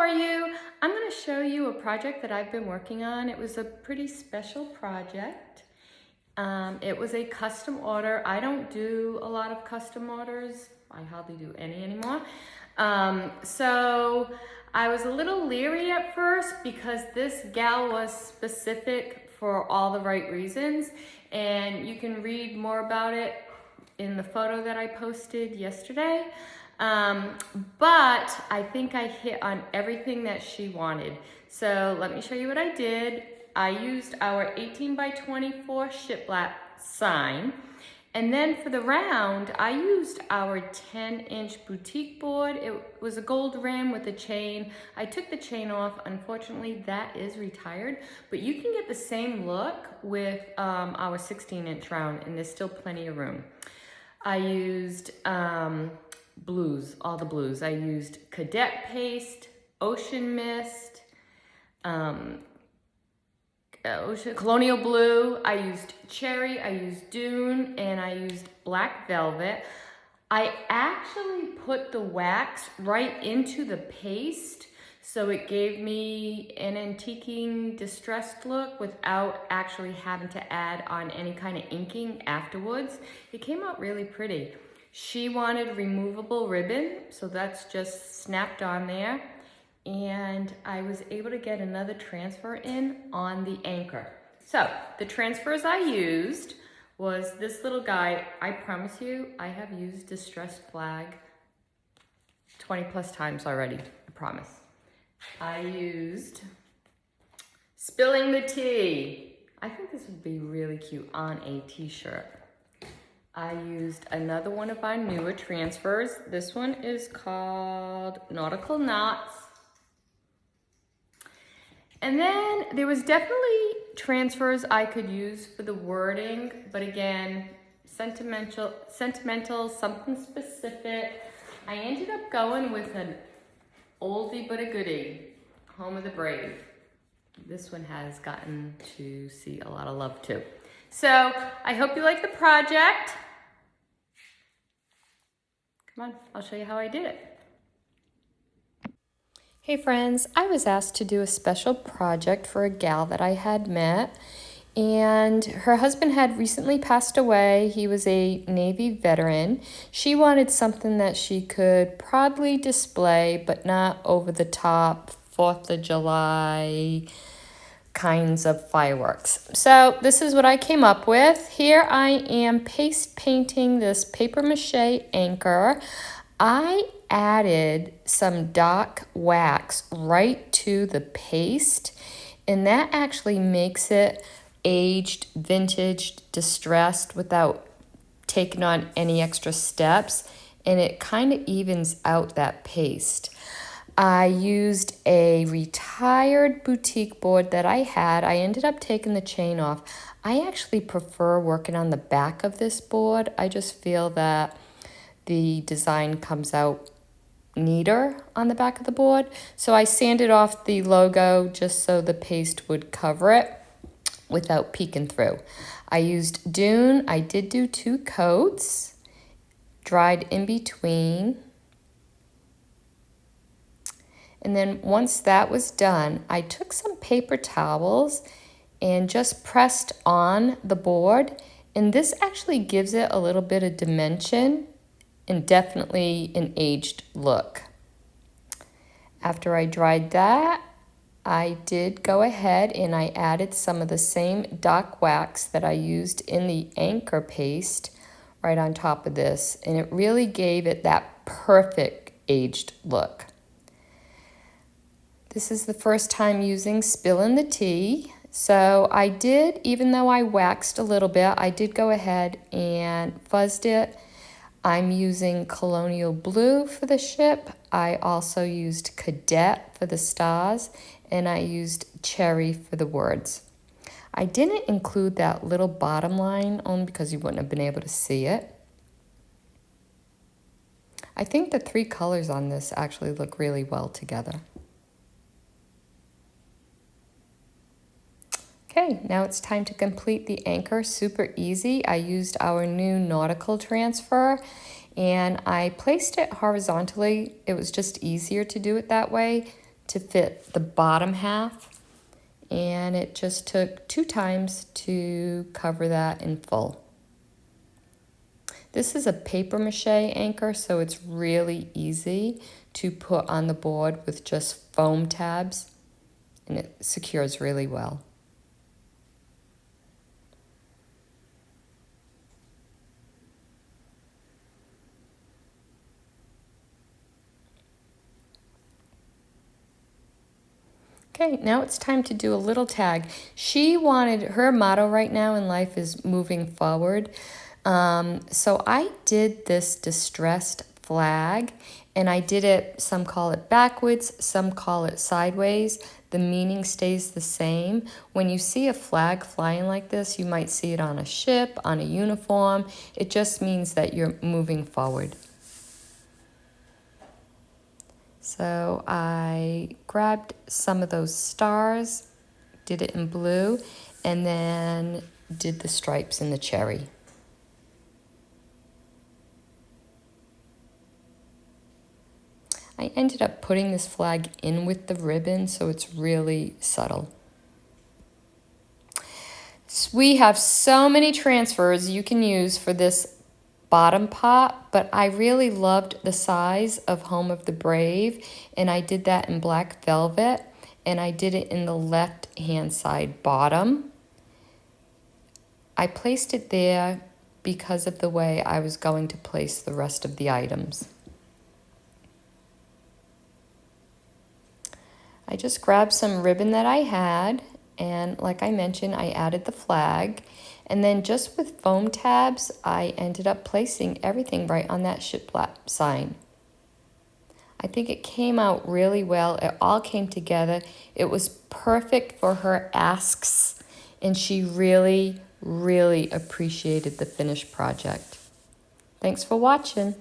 are you? I'm going to show you a project that I've been working on. It was a pretty special project. It was a custom order. I don't do a lot of custom orders. I hardly do any anymore. So I was a little leery at first because this gal was specific for all the right reasons, and you can read more about it in the photo that I posted yesterday. But I think I hit on everything that she wanted. So let me show you what I did. I used our 18 by 24 shiplap sign. And then for the round, I used our 10-inch boutique board. It was a gold rim with a chain. I took the chain off. Unfortunately, that is retired. But you can get the same look with our 16-inch round, and there's still plenty of room. I used blues, all the blues. I used Cadet Paste, Ocean Mist, Colonial Blue. I used Cherry, I used Dune, and I used Black Velvet. I actually put the wax right into the paste, so it gave me an antiquing distressed look without actually having to add on any kind of inking afterwards. It came out really pretty. She wanted removable ribbon, so that's just snapped on there. And I was able to get another transfer in on the anchor. So the transfers I used was this little guy. I promise you, I have used Distressed Flag 20 plus times already, I promise. I used Spilling the Tea. I think this would be really cute on a t-shirt. I used another one of our newer transfers. This one is called Nautical Knots. And then there was definitely transfers I could use for the wording, but again, sentimental, something specific. I ended up going with an oldie but a goodie, Home of the Brave. This one has gotten to see a lot of love too. So I hope you like the project. Come on, I'll show you how I did it. Hey friends, I was asked to do a special project for a gal that I had met, and her husband had recently passed away. He was a Navy veteran. She wanted something that she could proudly display, but not over the top 4th of July kinds of fireworks. So this is what I came up with. Here I am paste painting this paper mache anchor. I added some dark wax right to the paste, and that actually makes it aged, vintage, distressed without taking on any extra steps, and it kind of evens out that paste. I used a retired boutique board that I had. I ended up taking the chain off. I actually prefer working on the back of this board. I just feel that the design comes out neater on the back of the board. So I sanded off the logo just so the paste would cover it without peeking through. I used Dune. I did do 2 coats, dried in between. And then once that was done, I took some paper towels and just pressed on the board. And this actually gives it a little bit of dimension and definitely an aged look. After I dried that, I did go ahead and I added some of the same dark wax that I used in the anchor paste right on top of this, and it really gave it that perfect aged look. This is the first time using Spilling the Tea. So I did, even though I waxed a little bit, I did go ahead and fuzzed it. I'm using Colonial Blue for the ship. I also used Cadet for the stars, and I used Cherry for the words. I didn't include that little bottom line only because you wouldn't have been able to see it. I think the 3 colors on this actually look really well together. Okay, now it's time to complete the anchor. Super easy. I used our new nautical transfer and I placed it horizontally. It was just easier to do it that way to fit the bottom half, and it just took 2 times to cover that in full. This is a paper mache anchor, so it's really easy to put on the board with just foam tabs, and it secures really well. Okay, now it's time to do a little tag. She wanted, her motto right now in life is moving forward. So I did this distressed flag, and I did it, some call it backwards, some call it sideways. The meaning stays the same. When you see a flag flying like this, you might see it on a ship, on a uniform. It just means that you're moving forward. So I grabbed some of those stars, did it in blue, and then did the stripes in the cherry. I ended up putting this flag in with the ribbon, so it's really subtle. So we have so many transfers you can use for this bottom pot, but I really loved the size of Home of the Brave, and I did that in black velvet, and I did it in the left hand side bottom. I placed it there because of the way I was going to place the rest of the items. I just grabbed some ribbon that I had, and like I mentioned, I added the flag. And then just with foam tabs, I ended up placing everything right on that shiplap sign. I think it came out really well. It all came together. It was perfect for her asks, and she really, really appreciated the finished project. Thanks for watching.